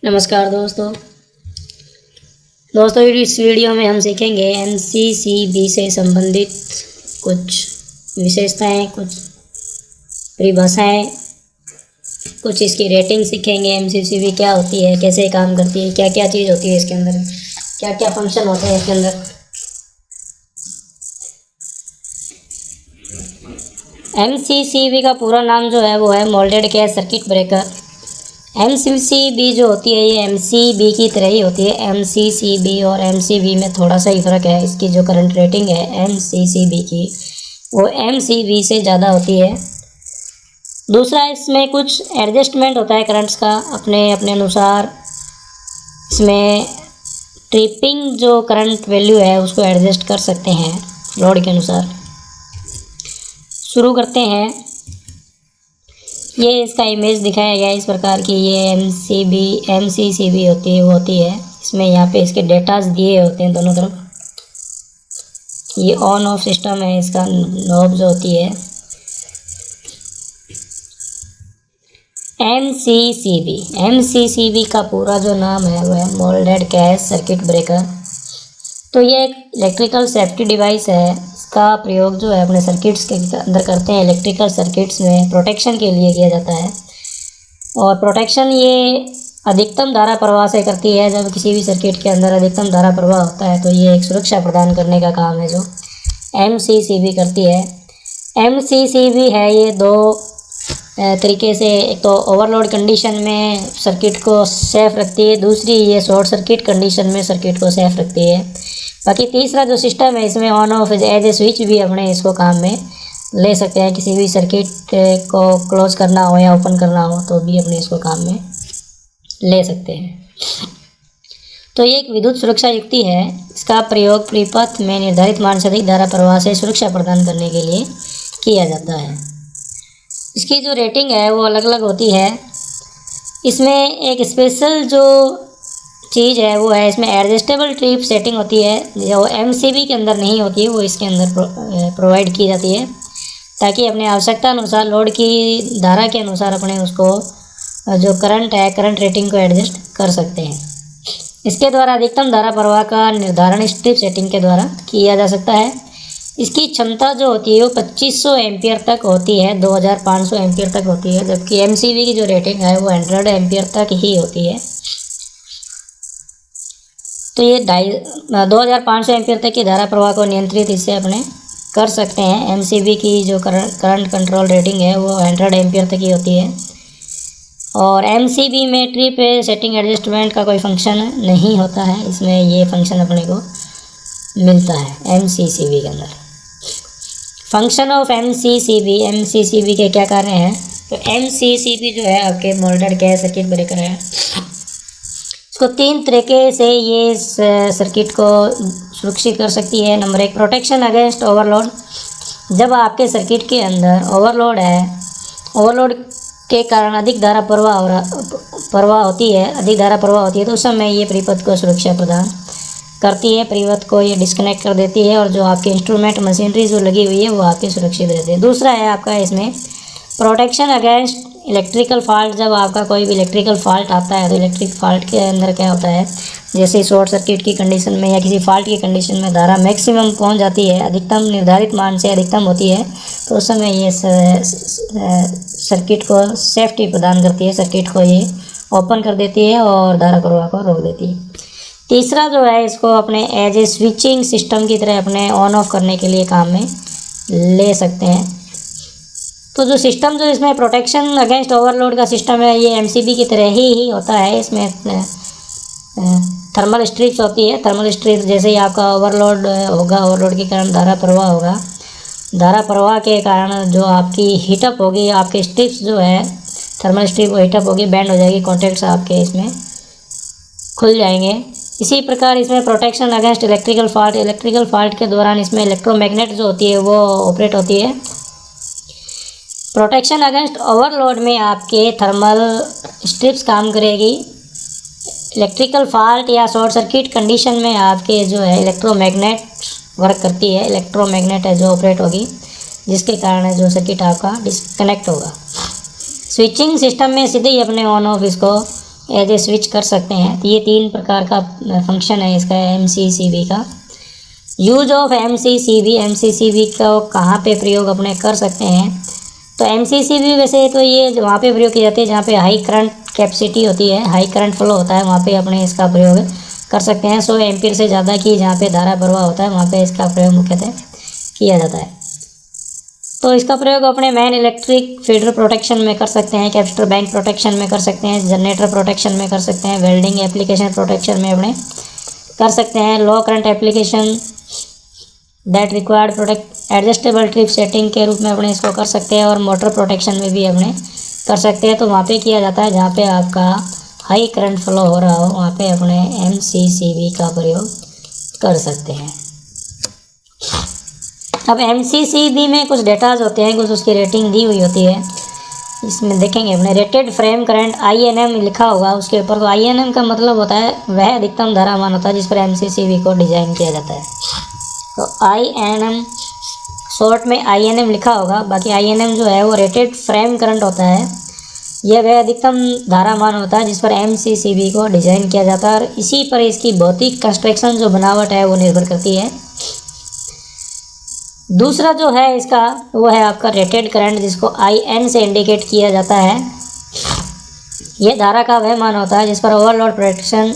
नमस्कार दोस्तों इस वीडियो में हम सीखेंगे एमसीसीबी से संबंधित कुछ विशेषताएं, कुछ परिभाषाएं, कुछ इसकी रेटिंग सीखेंगे। एमसीसीबी क्या होती है, कैसे काम करती है, क्या क्या चीज़ होती है इसके अंदर, क्या क्या फंक्शन होते हैं इसके अंदर। एमसीसीबी का पूरा नाम जो है वो है moulded gas circuit breaker. MCCB जो होती है ये एमसीबी की तरह ही होती है। एमसीसीबी और एमसीबी में थोड़ा सा ही फ़र्क है। इसकी जो करंट रेटिंग है एमसीसीबी की वो एमसीबी से ज़्यादा होती है। दूसरा, इसमें कुछ एडजस्टमेंट होता है करंट्स का अपने अपने अनुसार। इसमें ट्रिपिंग जो करंट वैल्यू है उसको एडजस्ट कर सकते हैं लोड के अनुसार। शुरू करते हैं। ये इसका इमेज दिखाया गया है इस प्रकार की। ये एमसीसीबी होती है। इसमें यहाँ पे इसके डेटास दिए होते हैं दोनों तरफ। ये ऑन ऑफ सिस्टम है। इसका नॉब जो होती है एमसीसीबी का पूरा जो नाम है वो है मोल्डेड गैस सर्किट ब्रेकर। तो ये एक इलेक्ट्रिकल सेफ्टी डिवाइस है। इसका प्रयोग जो है अपने सर्किट्स के अंदर करते हैं। इलेक्ट्रिकल सर्किट्स में प्रोटेक्शन के लिए किया जाता है। और प्रोटेक्शन ये अधिकतम धारा प्रवाह से करती है। जब किसी भी सर्किट के अंदर अधिकतम धारा प्रवाह होता है तो ये एक सुरक्षा प्रदान करने का काम है जो एमसीसीबी करती है। एमसीसीबी है ये दो तरीके से। एक तो ओवरलोड कंडीशन में सर्किट को सेफ रखती है, दूसरी ये शॉर्ट सर्किट कंडीशन में सर्किट को सेफ रखती है। बाकी तीसरा जो सिस्टम है इसमें on off as a switch भी अपने इसको काम में ले सकते हैं। किसी भी सर्किट को क्लोज करना हो या ओपन करना हो तो भी अपने इसको काम में ले सकते हैं। तो ये एक विद्युत सुरक्षा युक्ति है। इसका प्रयोग परिपथ में निर्धारित मान से अधिक धारा प्रवाह से सुरक्षा प्रदान करने के लिए किया जाता है। इसकी जो रेटिंग है वो अलग अलग होती है। इसमें एक स्पेशल जो चीज़ है वो है इसमें एडजस्टेबल ट्रिप सेटिंग होती है जो एमसीबी के अंदर नहीं होती है, वो इसके अंदर प्रोवाइड की जाती है ताकि अपने आवश्यकता अनुसार लोड की धारा के अनुसार अपने उसको जो करंट है करंट रेटिंग को एडजस्ट कर सकते हैं। इसके द्वारा अधिकतम धारा प्रवाह का निर्धारण स्ट्रिप सेटिंग के द्वारा किया जा सकता है। इसकी क्षमता जो होती है वो 2500 एम्पियर तक होती है, 2500 एम्पियर तक होती है, जबकि एमसीबी की जो रेटिंग है वो 100 एम्पियर तक ही होती है। तो ये 2500 एम्पियर तक की धारा प्रवाह को नियंत्रित इससे अपने कर सकते हैं। एमसीबी की जो करंट कंट्रोल रेटिंग है वो 100 एम्पियर तक ही होती है। और एमसीबी में ट्रिप सेटिंग एडजस्टमेंट का कोई फंक्शन नहीं होता है। इसमें ये फंक्शन अपने को मिलता है एमसीसीबी के अंदर। फंक्शन ऑफ एमसीसीबी के क्या कार्य हैं? तो एमसीसीबी जो है आपके मोल्डेड गैस सर्किट ब्रेकर है। इसको 3 तरीके से ये सर्किट को सुरक्षित कर सकती है। Number 1, protection against overload. जब आपके सर्किट के अंदर ओवरलोड है, ओवरलोड के कारण अधिक धारा प्रवाह होती है तो उस समय ये परिपथ को सुरक्षा प्रदान करती है। परिपथ को ये डिस्कनेक्ट कर देती है और जो आपके इंस्ट्रूमेंट मशीनरी जो लगी हुई है वो आपके सुरक्षित रहती है। दूसरा है आपका इसमें प्रोटेक्शन अगेंस्ट इलेक्ट्रिकल फॉल्ट। जब आपका कोई भी इलेक्ट्रिकल फॉल्ट आता है तो इलेक्ट्रिक फॉल्ट के अंदर क्या होता है, जैसे शॉर्ट सर्किट की कंडीशन में या किसी फॉल्ट की कंडीशन में धारा मैक्सिमम पहुंच जाती है, अधिकतम निर्धारित मान से अधिकतम होती है, तो उस समय ये सर्किट को सेफ्टी प्रदान करती है। सर्किट को ये ओपन कर देती है और धारा प्रवाह को रोक देती है। तीसरा जो है इसको अपने एज ए स्विचिंग सिस्टम की तरह अपने ऑन ऑफ करने के लिए काम में ले सकते हैं। तो जो सिस्टम जो इसमें प्रोटेक्शन अगेंस्ट ओवरलोड का सिस्टम है ये एमसीबी की तरह ही होता है। इसमें थर्मल स्ट्रिप्स होती है। थर्मल स्ट्रिप्स जैसे ही आपका ओवरलोड होगा, ओवरलोड के कारण धारा प्रवाह होगा, धारा प्रवाह के कारण जो आपकी हीटअप होगी, आपके स्ट्रिप्स जो है थर्मल स्ट्रिप वो हीटअप होगी, बैंड हो जाएगी, कॉन्टैक्ट्स आपके इसमें खुल जाएंगे। इसी प्रकार इसमें प्रोटेक्शन अगेंस्ट इलेक्ट्रिकल फॉल्ट के दौरान इसमें इलेक्ट्रोमैग्नेट जो होती है वो ऑपरेट होती है। प्रोटेक्शन अगेंस्ट ओवरलोड में आपके थर्मल स्ट्रिप्स काम करेगी। इलेक्ट्रिकल फॉल्ट या शॉर्ट सर्किट कंडीशन में आपके जो है इलेक्ट्रोमैग्नेट वर्क करती है। इलेक्ट्रोमैग्नेट है जो ऑपरेट होगी, जिसके कारण जो सर्किट आपका डिस्कनेक्ट होगा। स्विचिंग सिस्टम में सीधे ही अपने ऑन ऑफ इसको एज ए स्विच कर सकते हैं। तो ये 3 प्रकार का फंक्शन है इसका MCCB का। यूज ऑफ MCCB का कहाँ पे प्रयोग अपने कर सकते हैं? तो MCCB वैसे तो ये वहाँ पे प्रयोग की जाती है जहाँ पे हाई करंट कैपेसिटी होती है, हाई करंट फ्लो होता है, वहाँ पे अपने इसका प्रयोग कर सकते हैं। 100 एम्पीयर से ज़्यादा की जहाँ पे धारा प्रवाह होता है वहाँ पे इसका प्रयोग मुख्यतः किया जाता है। तो इसका प्रयोग अपने मेन इलेक्ट्रिक फीडर प्रोटेक्शन में कर सकते हैं, कैपेसिटर बैंक प्रोटेक्शन में कर सकते हैं, जनरेटर प्रोटेक्शन में कर सकते हैं, वेल्डिंग एप्लीकेशन प्रोटेक्शन में अपने कर सकते हैं, low current application that required protect adjustable trip setting के रूप में अपने इसको कर सकते हैं, और मोटर प्रोटेक्शन में भी अपने कर सकते हैं। तो वहाँ पे किया जाता है जहाँ पे आपका हाई करंट फ्लो हो रहा हो, वहाँ पे अपने MCCB का प्रयोग कर सकते हैं। अब MCCB में कुछ डेटाज होते हैं, कुछ उसकी रेटिंग दी हुई होती है। इसमें देखेंगे अपने रेटेड फ्रेम करंट INM लिखा होगा उसके ऊपर। तो INM का मतलब होता है वह अधिकतम धारा मान होता है जिस पर MCCB को डिज़ाइन किया जाता है। तो INM शॉर्ट में INM लिखा होगा, बाकी INM जो है वो रेटेड फ्रेम करंट होता है। यह वह अधिकतम धारा मान होता है जिस पर MCCB को डिज़ाइन किया जाता है, और इसी पर इसकी भौतिक कंस्ट्रक्शन जो बनावट है वो निर्भर करती है। दूसरा जो है इसका वो है आपका रेटेड करंट, जिसको IN से इंडिकेट किया जाता है। यह धारा का वह मान होता है जिस पर ओवरलोड प्रोटेक्शन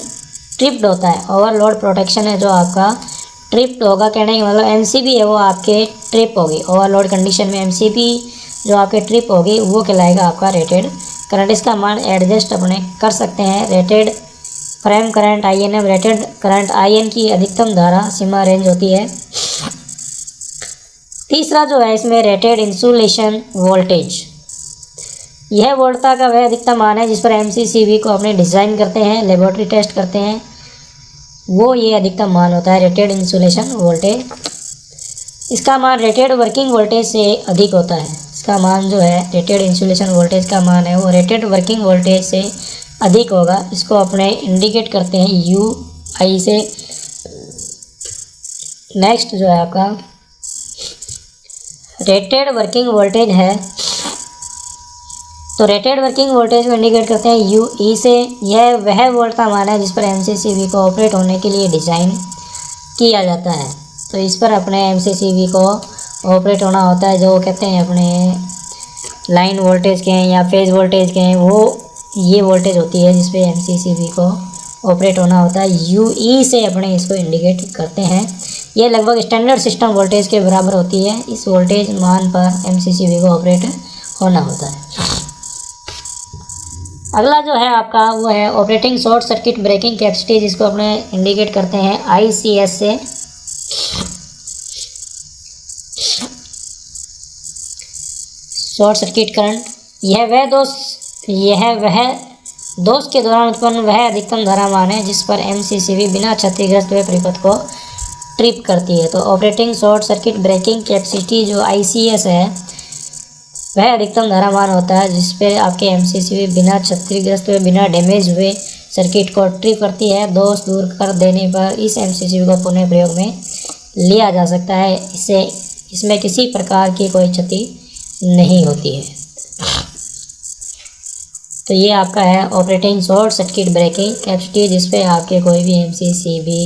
ट्रिप्ड होता है। ओवरलोड प्रोटेक्शन है जो आपका ट्रिप्ड होगा, कहने का मतलब MCB है वो आपके ट्रिप होगी। ओवरलोड कंडीशन में MCB जो आपके ट्रिप होगी वो कहलाएगा आपका रेटेड करंट। इसका मान एडजस्ट अपने कर सकते हैं। Rated frame current INM, rated current IN की अधिकतम धारा सीमा रेंज होती है। तीसरा जो है इसमें रेटेड इंसुलेशन वोल्टेज, यह वोल्टता का वह अधिकतम मान है जिस पर MCCB को अपने डिज़ाइन करते हैं, लेबोरेटरी टेस्ट करते हैं, वो ये अधिकतम मान होता है रेटेड इंसुलेशन वोल्टेज। इसका मान रेटेड वर्किंग वोल्टेज से अधिक होता है। इसका मान जो है रेटेड इंसुलेशन वोल्टेज का मान है वो रेटेड वर्किंग वोल्टेज से अधिक होगा। इसको अपने इंडिकेट करते हैं UI से। नेक्स्ट जो है आपका रेटेड वर्किंग वोल्टेज है, तो रेटेड वर्किंग वोल्टेज को इंडिकेट करते हैं UE से। यह वह वोल्टता मान है जिस पर MCCB को ऑपरेट होने के लिए डिज़ाइन किया जाता है। तो इस पर अपने MCCB को ऑपरेट होना होता है, जो कहते हैं अपने लाइन वोल्टेज के हैं या फेज वोल्टेज के हैं, वो ये वोल्टेज होती है जिस पे MCCB को ऑपरेट होना होता है। UE से अपने इसको इंडिकेट करते हैं। यह लगभग स्टैंडर्ड सिस्टम वोल्टेज के बराबर होती है। इस वोल्टेज मान पर MCCB को ऑपरेट होना होता है। अगला जो है आपका वो है operating short circuit breaking capacity, जिसको अपने इंडिकेट करते हैं ICS से। शॉर्ट सर्किट करंट, यह वह दोष के दौरान उत्पन्न वह अधिकतम धारा मान है जिस पर MCCB बिना क्षतिग्रस्त हुए परिपथ को ट्रिप करती है। तो operating short circuit breaking capacity जो ICS है वह अधिकतम धारा मान होता है जिस पे आपके MCCB बिना क्षतिग्रस्त हुए, बिना डैमेज हुए सर्किट को ट्रिप करती है। दोष दूर कर देने पर इस MCCB को पुनः प्रयोग में लिया जा सकता है। इसमें किसी प्रकार की कोई क्षति नहीं होती है। तो ये आपका है operating short circuit breaking capacity, जिस पे आपके कोई भी MCCB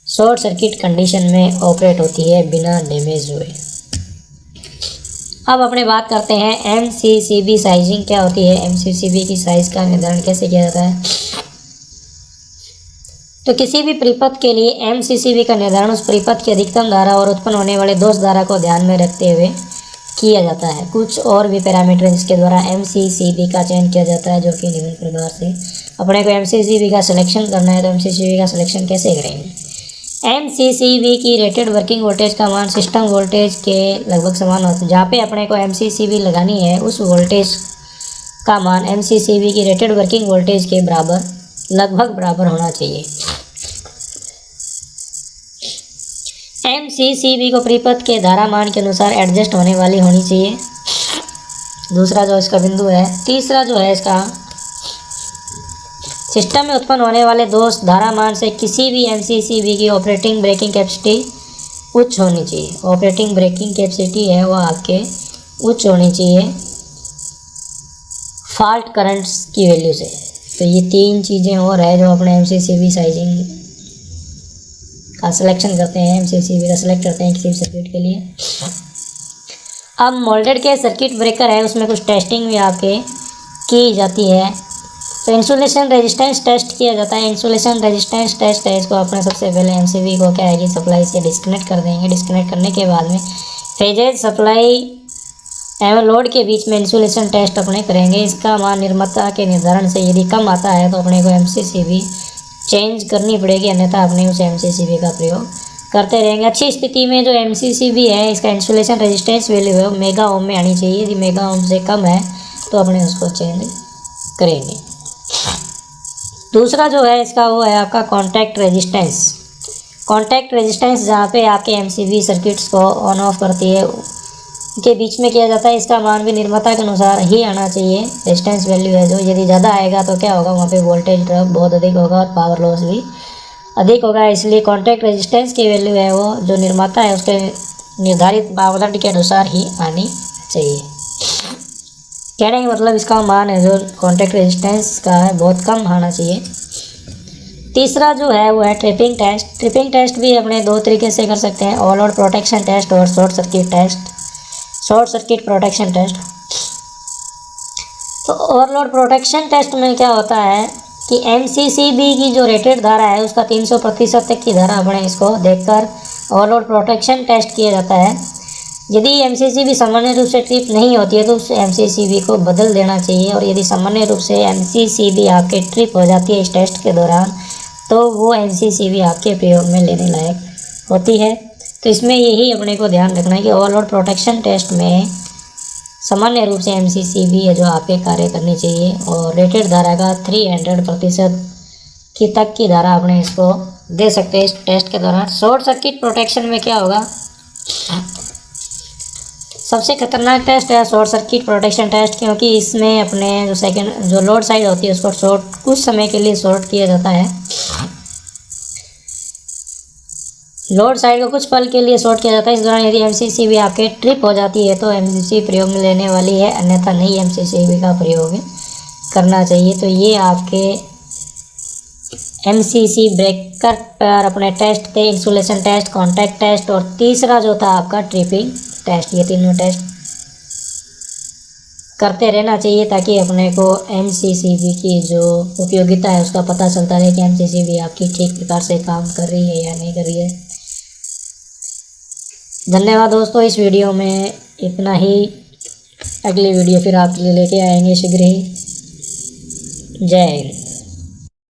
शॉर्ट सर्किट कंडीशन में ऑपरेट होती है बिना डैमेज हुए। अब अपने बात करते हैं MCCB साइजिंग क्या होती है, MCCB की साइज़ का निर्धारण कैसे किया जाता है। तो किसी भी परिपथ के लिए MCCB का निर्धारण उस परिपथ की अधिकतम धारा और उत्पन्न होने वाले दोष धारा को ध्यान में रखते हुए किया जाता है। कुछ और भी पैरामीटर जिसके द्वारा MCCB का चयन किया जाता है, जो कि निम्न प्रकार से अपने को MCCB का सिलेक्शन करना है। तो MCCB का सिलेक्शन कैसे करेंगे? MCCB की रेटेड वर्किंग वोल्टेज का मान सिस्टम वोल्टेज के लगभग समान होता है। जहाँ पे अपने को MCCB लगानी है उस वोल्टेज का मान MCCB की रेटेड वर्किंग वोल्टेज के लगभग बराबर होना चाहिए। MCCB को परिपथ के धारा मान के अनुसार एडजस्ट होने वाली होनी चाहिए। दूसरा जो इसका बिंदु है। तीसरा जो है इसका सिस्टम में उत्पन्न होने वाले दोष धारा मान से किसी भी MCCB की ऑपरेटिंग ब्रेकिंग कैपेसिटी उच्च होनी चाहिए। ऑपरेटिंग ब्रेकिंग कैपेसिटी है वो आपके उच्च होनी चाहिए फॉल्ट करंट्स की वैल्यू से। तो ये 3 चीज़ें और है जो अपने MCCB साइजिंग का सिलेक्शन करते हैं, MCCB का सिलेक्ट करते हैं किसी भी सर्किट के लिए। अब मोल्डेड के सर्किट ब्रेकर है उसमें कुछ टेस्टिंग भी आपके की जाती है। तो इंसुलेशन रेजिस्टेंस टेस्ट किया जाता है। इंसुलेशन रेजिस्टेंस टेस्ट है, इसको अपने सबसे पहले MCB को क्या है कि सप्लाई से डिस्कनेक्ट कर देंगे। डिस्कनेक्ट करने के बाद में फेजेज सप्लाई एवं लोड के बीच में इंसुलेशन टेस्ट अपने करेंगे। इसका मान निर्माता के निर्धारण से यदि कम आता है तो अपने को MCCB चेंज करनी पड़ेगी, अन्यथा अपने उस MCCB का प्रयोग करते रहेंगे। अच्छी स्थिति में जो MCCB है इसका इंसुलेशन रेजिस्टेंस वैल्यू है वो मेगा ओम में आनी चाहिए। यदि मेगा ओम से कम है तो अपने उसको चेंज करेंगे। दूसरा जो है इसका वो है आपका कॉन्टैक्ट रेजिस्टेंस। कॉन्टैक्ट रेजिस्टेंस जहाँ पे आपके MCB सर्किट्स को ऑन ऑफ करती है के बीच में किया जाता है। इसका मान भी निर्माता के अनुसार ही आना चाहिए। रेजिस्टेंस वैल्यू है जो यदि ज़्यादा आएगा तो क्या होगा, वहाँ पे वोल्टेज ड्रॉप बहुत अधिक होगा और पावर लॉस भी अधिक होगा। इसलिए कॉन्टैक्ट रेजिस्टेंस की वैल्यू है वो जो निर्माता है उसके निर्धारित मापदंड के अनुसार ही आनी चाहिए। कहने का मतलब इसका मान है जो कॉन्टैक्ट रेजिस्टेंस का है बहुत कम आना चाहिए। तीसरा जो है वो है ट्रिपिंग टेस्ट। ट्रिपिंग टेस्ट भी अपने 2 तरीके से कर सकते हैं, ऑल लोड प्रोटेक्शन टेस्ट और short circuit test, short circuit protection test. तो ओवरलोड प्रोटेक्शन टेस्ट में क्या होता है कि MCCB की जो रेटेड धारा है उसका 300% तक की धारा अपने इसको देखकर ओवरलोड प्रोटेक्शन टेस्ट किया जाता है। यदि MCCB सामान्य रूप से ट्रिप नहीं होती है तो उस MCCB को बदल देना चाहिए, और यदि सामान्य रूप से MCCB आपके ट्रिप हो जाती है इस टेस्ट के दौरान तो वो MCCB आपके प्रयोग में लेने लायक होती है। तो इसमें यही अपने को ध्यान रखना है कि ओवरलोड प्रोटेक्शन टेस्ट में सामान्य रूप से MCCB है जो आपके कार्य करनी चाहिए, और रेटेड धारा का 300% की तक की धारा अपने इसको दे सकते हैं इस टेस्ट के दौरान। शॉर्ट सर्किट प्रोटेक्शन में क्या होगा, सबसे खतरनाक टेस्ट है शॉर्ट सर्किट प्रोटेक्शन टेस्ट, क्योंकि इसमें अपने जो लोड साइड होती है उसको शॉर्ट कुछ समय के लिए शॉर्ट किया जाता है। लोड साइड को कुछ पल के लिए शॉर्ट किया जाता है। इस दौरान यदि MCCB आपके ट्रिप हो जाती है तो MCCB प्रयोग में लेने वाली है, अन्यथा नहीं MCCB का प्रयोग करना चाहिए। तो ये आपके MCC ब्रेकर पर अपने टेस्ट थे, इंसुलेशन टेस्ट, कॉन्टैक्ट टेस्ट और तीसरा जो था आपका ट्रिपिंग टेस्ट। ये तीनों टेस्ट करते रहना चाहिए ताकि अपने को MCCB की जो उपयोगिता है उसका पता चलता रहे कि MCCB आपकी ठीक प्रकार से काम कर रही है या नहीं कर रही है। धन्यवाद दोस्तों, इस वीडियो में इतना ही। अगली वीडियो फिर आपके लिए लेके आएंगे शीघ्र ही। जय हिंद।